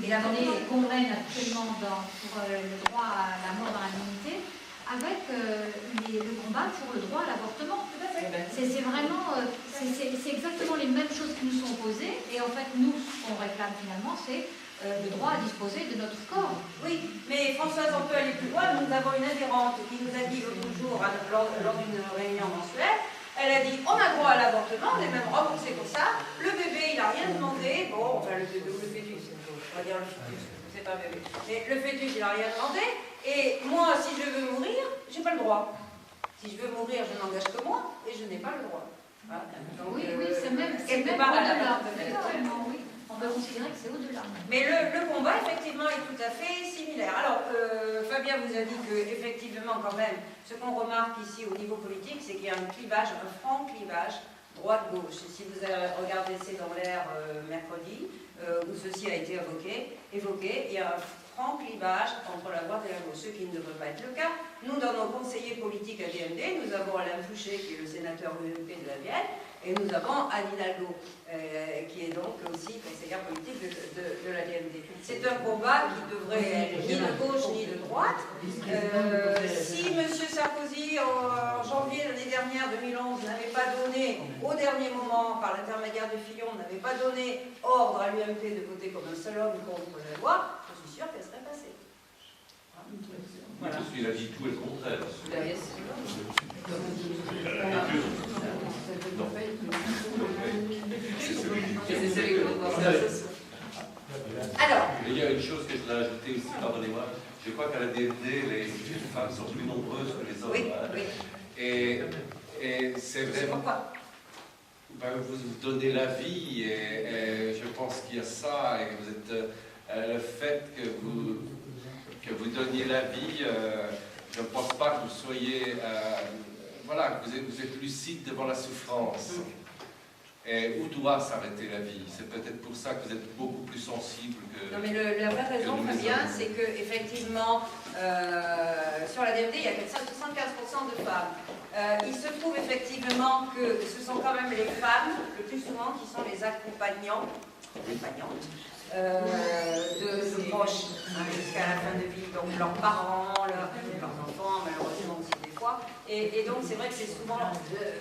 l'amener condamne actuellement pour le droit à la mort dans la dignité, avec le combat pour le droit à l'avortement. C'est vraiment, c'est exactement les mêmes choses qui nous sont posées, et en fait, nous, ce qu'on réclame finalement, c'est le droit à disposer de notre corps. Oui, mais Françoise, on peut aller plus loin. Nous avons une adhérente qui nous a dit l'autre jour, lors d'une réunion mensuelle, elle a dit, on a droit à l'avortement, on est même remboursé pour ça, le bébé, il n'a rien demandé, bon, enfin le bébé ou le fœtus, on va dire le fœtus, c'est pas un bébé, mais le fœtus, il n'a rien demandé, et moi, si je veux mourir, j'ai pas le droit. Si je veux mourir, je n'engage que moi, et je n'ai pas le droit. Voilà. Donc, oui, c'est même quelque part à la oui. On peut considérer que c'est au-delà. Mais le combat, effectivement, est tout à fait similaire. Alors, Fabien vous a dit que, effectivement, quand même, ce qu'on remarque ici au niveau politique, c'est qu'il y a un clivage, un franc clivage, droite-gauche. Si vous avez regardé C'est dans l'air mercredi, où ceci a été évoqué, il y a un franc clivage entre la droite et la gauche, ce qui ne devrait pas être le cas. Nous, dans nos conseillers politiques à DMD, nous avons Alain Fouché, qui est le sénateur UMP de la Vienne, et nous avons Anne Hidalgo, qui est donc aussi conseillère politique de la DMD. C'est un combat qui devrait être ni de gauche ni de droite. Si M. Sarkozy, en janvier l'année dernière, 2011, n'avait pas donné, au dernier moment, par l'intermédiaire de Fillon, n'avait pas donné ordre à l'UMP de voter comme un seul homme contre la loi, je suis sûre qu'elle serait passée. Voilà. Je suis l'avis tout et le contraire. Alors, il y a une chose que je voudrais ajouter aussi, pardonnez-moi, je crois qu'à la DMD, les femmes sont plus nombreuses que les hommes. Oui, hein. oui. Et c'est vraiment... Pourquoi? Ben, vous donnez la vie, et je pense qu'il y a ça, et vous êtes... le fait que vous donniez la vie, je ne pense pas que vous soyez... voilà, que vous êtes lucide devant la souffrance. Et où doit s'arrêter la vie? C'est peut-être pour ça que vous êtes beaucoup plus sensible que... Non, mais la vraie raison, Fabien, c'est qu'effectivement, sur la DMD, il y a 75% de femmes. Il se trouve effectivement que ce sont quand même les femmes, le plus souvent, qui sont les accompagnantes de proches jusqu'à la fin de vie, donc leurs parents, leurs enfants, malheureusement aussi des fois. Et donc c'est vrai que c'est souvent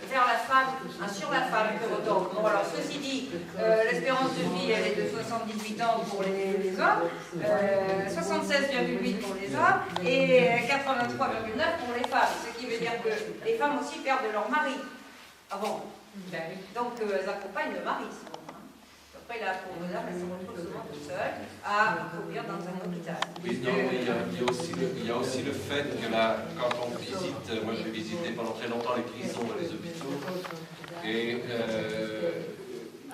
vers la femme, sur la femme que retombe. Bon, alors ceci dit, l'espérance de vie elle est de 78 ans pour les hommes, 76,8 pour les hommes et 83,9 pour les femmes. Ce qui veut dire que les femmes aussi perdent leur mari. Ah bon? Donc elles accompagnent le mari. Après, la pauvre dame, elle se retrouve souvent toute seule à courir dans un hôpital. Oui, non, mais il y a aussi le fait que là, quand on visite, moi j'ai visité pendant très longtemps les prisons et les hôpitaux, et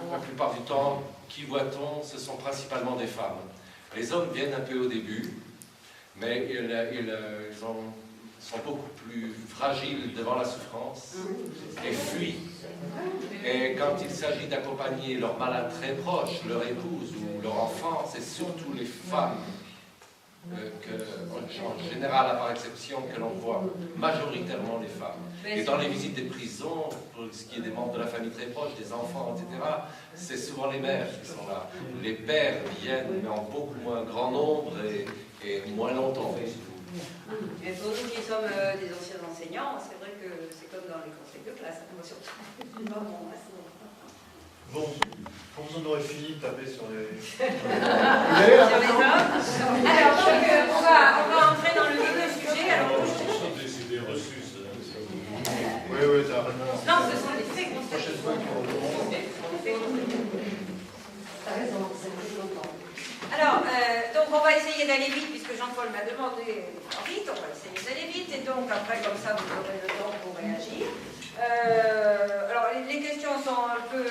la plupart du temps, qui voit-on? Ce sont principalement des femmes. Les hommes viennent un peu au début, mais ils sont beaucoup plus fragiles devant la souffrance et fuient. Et quand il s'agit d'accompagner leurs malades très proches, leur épouse ou leur enfant, c'est surtout les femmes, en général, à part exception, que l'on voit majoritairement les femmes. Et dans les visites des prisons, pour ce qui est des membres de la famille très proche, des enfants, etc., c'est souvent les mères qui sont là. Les pères viennent, mais en beaucoup moins grand nombre et moins longtemps. Et pour nous qui sommes des anciens enseignants, c'est vrai que c'est comme dans les conseils de classe, moi surtout. Bon, quand vous en aurez fini de taper sur les... sur les hommes. Alors, donc, on va entrer dans le vif du sujet. Alors, c'est des reçus, ça. Oui, t'as raison. Non, ce sont des faits constatés. T'as raison, c'est longtemps. Alors, donc on va essayer d'aller vite, puisque Jean-Paul m'a demandé vite, on va essayer d'aller vite, et donc après, comme ça, vous aurez le temps pour réagir. Alors, les questions sont un peu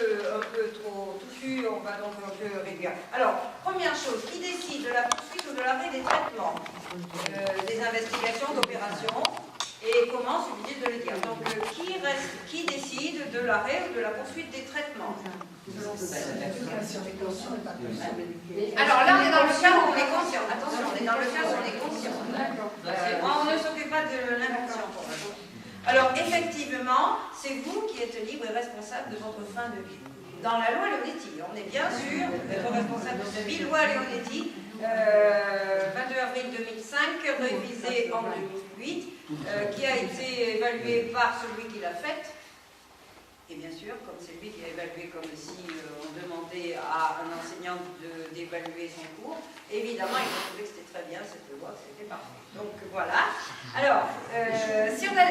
trop touffues, on va donc un peu réduire. Alors, première chose, qui décide de la poursuite ou de l'arrêt des traitements, des investigations, d'opérations, et comment, c'est difficile de le dire. Donc, qui décide de l'arrêt ou de la poursuite des traitements? Alors là, on est dans le cas où on est conscient. Attention, on est dans le cas où on est conscient. On ne s'occupe pas de l'invention pour l'instant. Alors, effectivement, c'est vous qui êtes libre et responsable de votre fin de vie. Dans la loi Leonetti, on est bien sûr d'être responsable de sa vie. Loi Leonetti, 22 avril 2005, révisé en 2008, qui a été évalué par celui qui l'a faite. Et bien sûr, comme c'est lui qui a évalué, comme si on demandait à un enseignant d'évaluer son cours, évidemment, il a trouvé que c'était très bien cette loi, que c'était parfait. Donc voilà. Alors, sur la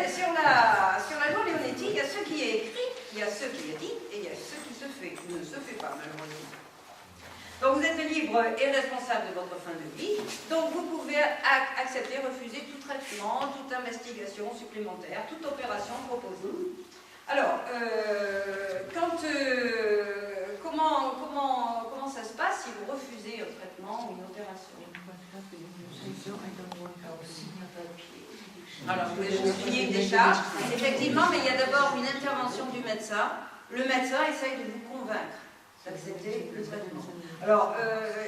loi Leonetti, il y a ce qui est écrit, il y a ce qui est dit, et il y a ce qui se fait, ou ne se fait pas, malheureusement. Donc vous êtes libre et responsable de votre fin de vie, donc vous pouvez accepter, refuser tout traitement, toute investigation supplémentaire, toute opération proposée. Alors, comment ça se passe si vous refusez un traitement ou une opération? Alors, vous pouvez signer une décharge, effectivement, mais il y a d'abord une intervention du médecin. Le médecin essaye de vous convaincre d'accepter le traitement. Alors,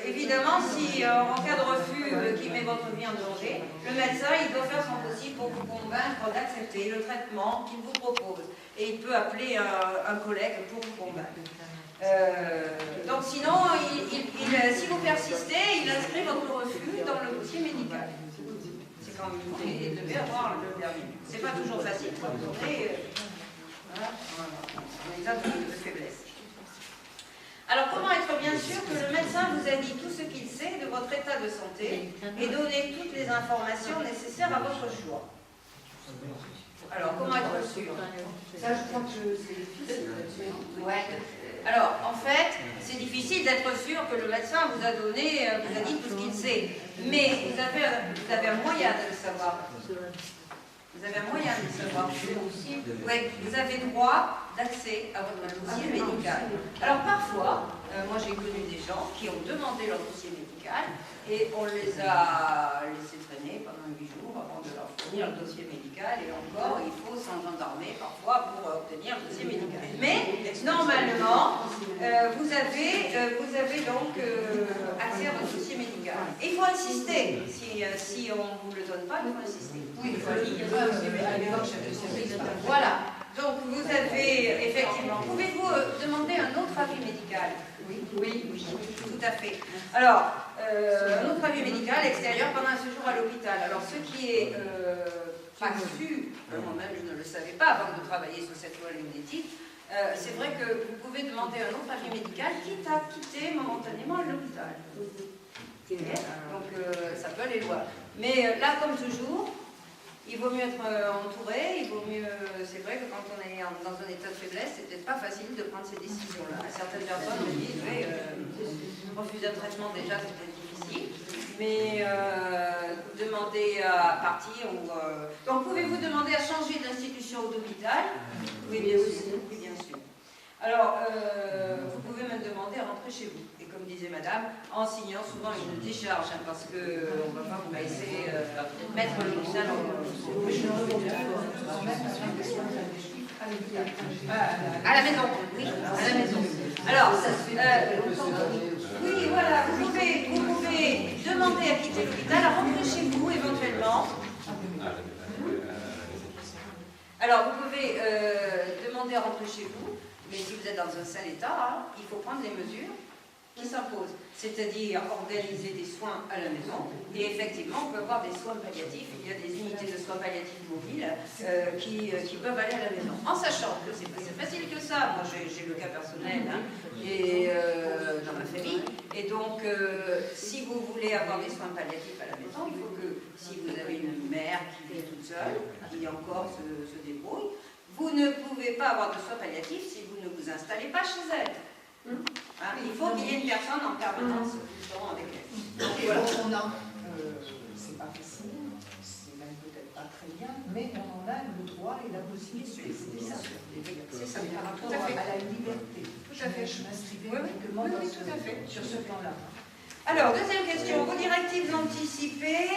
évidemment, si en cas de refus qui met votre vie en danger, le médecin, il doit faire son possible pour vous convaincre d'accepter le traitement qu'il vous propose. Et il peut appeler un collègue pour vous convaincre. Donc sinon, si vous persistez, il inscrit votre refus dans le dossier médical. C'est quand vous devez avoir le permis. C'est pas toujours facile quand on est en état de faiblesse. Alors, comment être bien sûr que le médecin vous a dit tout ce qu'il sait de votre état de santé et donner toutes les informations nécessaires à votre choix? Alors, comment être sûr? Ça, je crois que c'est difficile. Ouais. Alors, en fait, c'est difficile d'être sûr que le médecin vous a donné, vous a dit tout ce qu'il sait. Mais vous avez un moyen de le savoir. Vous avez un moyen de le savoir. Oui, vous avez droit d'accès à votre dossier médical. Alors parfois, moi j'ai connu des gens qui ont demandé leur dossier médical et on les a laissés traîner pendant 8 jours avant de leur fournir le dossier médical, et encore il faut s'engendarmer parfois pour obtenir le dossier médical. Mais normalement, vous avez donc accès à votre dossier médical. Et il faut insister, si on ne vous le donne pas, il faut insister. Oui, il faut le dire. Voilà. Donc, vous avez, effectivement, pouvez-vous demander un autre avis médical? Oui, tout à fait. Alors, un autre avis médical extérieur pendant un séjour à l'hôpital. Alors, ce qui est pas su, moi-même je ne le savais pas avant de travailler sur cette loi Leonetti, c'est vrai que vous pouvez demander un autre avis médical quitte à quitter momentanément l'hôpital. Donc, ça peut aller loin. Mais là, comme toujours, il vaut mieux être entouré, il vaut mieux... C'est vrai que quand on est dans un état de faiblesse, c'est peut-être pas facile de prendre ces décisions-là. Certaines personnes me disent, oui, refuser un traitement déjà, c'est peut-être difficile, mais demander à partir ou... Donc, pouvez-vous demander à changer d'institution ou d'hôpital? Oui, bien sûr. Oui, bien sûr. Alors, vous pouvez même demander à rentrer chez vous. Et comme disait madame, en signant souvent une décharge, hein, parce qu'on ne va pas vous laisser mettre le médecin à la maison. Oui, à la maison. Alors, oui, voilà, vous pouvez demander à quitter l'hôpital, à rentrer chez vous éventuellement. Alors, vous pouvez demander à rentrer chez vous. Mais si vous êtes dans un sale état, hein, il faut prendre les mesures qui s'imposent, c'est-à-dire organiser des soins à la maison. Et effectivement, on peut avoir des soins palliatifs. Il y a des unités de soins palliatifs mobiles qui peuvent aller à la maison. En sachant que c'est pas si facile que ça. Moi, j'ai le cas personnel et dans ma famille. Et donc, si vous voulez avoir des soins palliatifs à la maison, il faut que, si vous avez une mère qui vit toute seule, qui encore se débrouille, vous ne pouvez pas avoir de soins palliatifs si vous ne vous installez pas chez elle. Hein, il faut qu'il y ait une personne en permanence avec elle. Voilà. C'est pas facile, c'est même peut-être pas très bien, mais on en a le droit et la possibilité. C'est ça, par rapport à la liberté. Tout à fait. Je m'inscrivais uniquement sur ce plan-là. Alors, deuxième question. Vos directives anticipées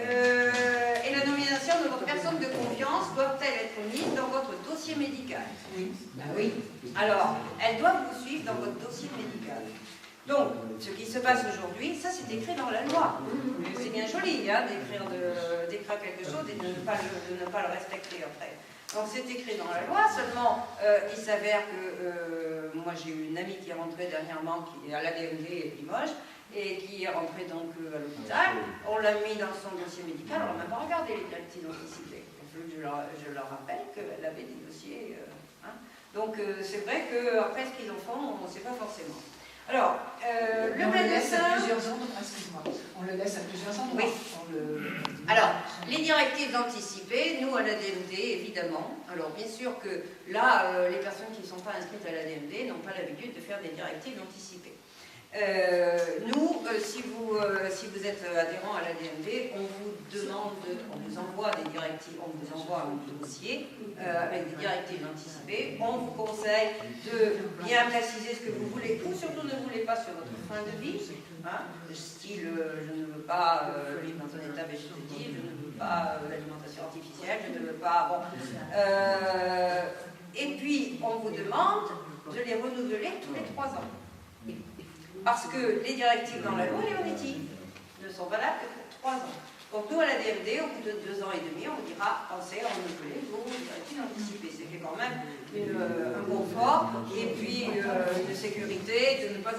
et la nomination de votre personne de confiance doivent-elles être mises dans votre dossier médical? Oui. Oui. Alors, elles doivent vous suivre dans votre dossier médical. Donc, ce qui se passe aujourd'hui, ça c'est écrit dans la loi. C'est bien joli hein, d'écrire quelque chose et de ne pas le respecter après. Donc c'est écrit dans la loi, seulement il s'avère que moi j'ai eu une amie qui est rentrée dernièrement qui est à l'ADMD et Limoges, et qui est rentré donc à l'hôpital. On l'a mis dans son dossier médical, on n'a pas regardé les directives anticipées. Je leur rappelle qu'elle avait des dossiers. Donc c'est vrai qu'après ce qu'ils en font, on ne sait pas forcément. Alors, le médecin... Excuse-moi, on le laisse à plusieurs endroits. Oui. Alors, les directives anticipées, nous à la DMD, évidemment. Alors, bien sûr que là, les personnes qui ne sont pas inscrites à la DMD n'ont pas l'habitude de faire des directives anticipées. Nous, si vous êtes adhérent à la DMD, on vous envoie des directives, on vous envoie un dossier avec des directives anticipées. On vous conseille de bien préciser ce que vous voulez, ou surtout ne voulez pas sur votre fin de vie. Style, je ne veux pas vivre dans un état végétatif, je ne veux pas l'alimentation artificielle, je ne veux pas... Bon. Et puis, on vous demande de les renouveler tous les 3 ans. Parce que les directives dans la loi Leonetti ne sont valables que pour 3 ans. Donc nous, à la DMD, au bout de 2 ans et demi, on vous dira, pensez à renouveler vos directives anticipées. C'est quand même un confort et puis une sécurité de ne pas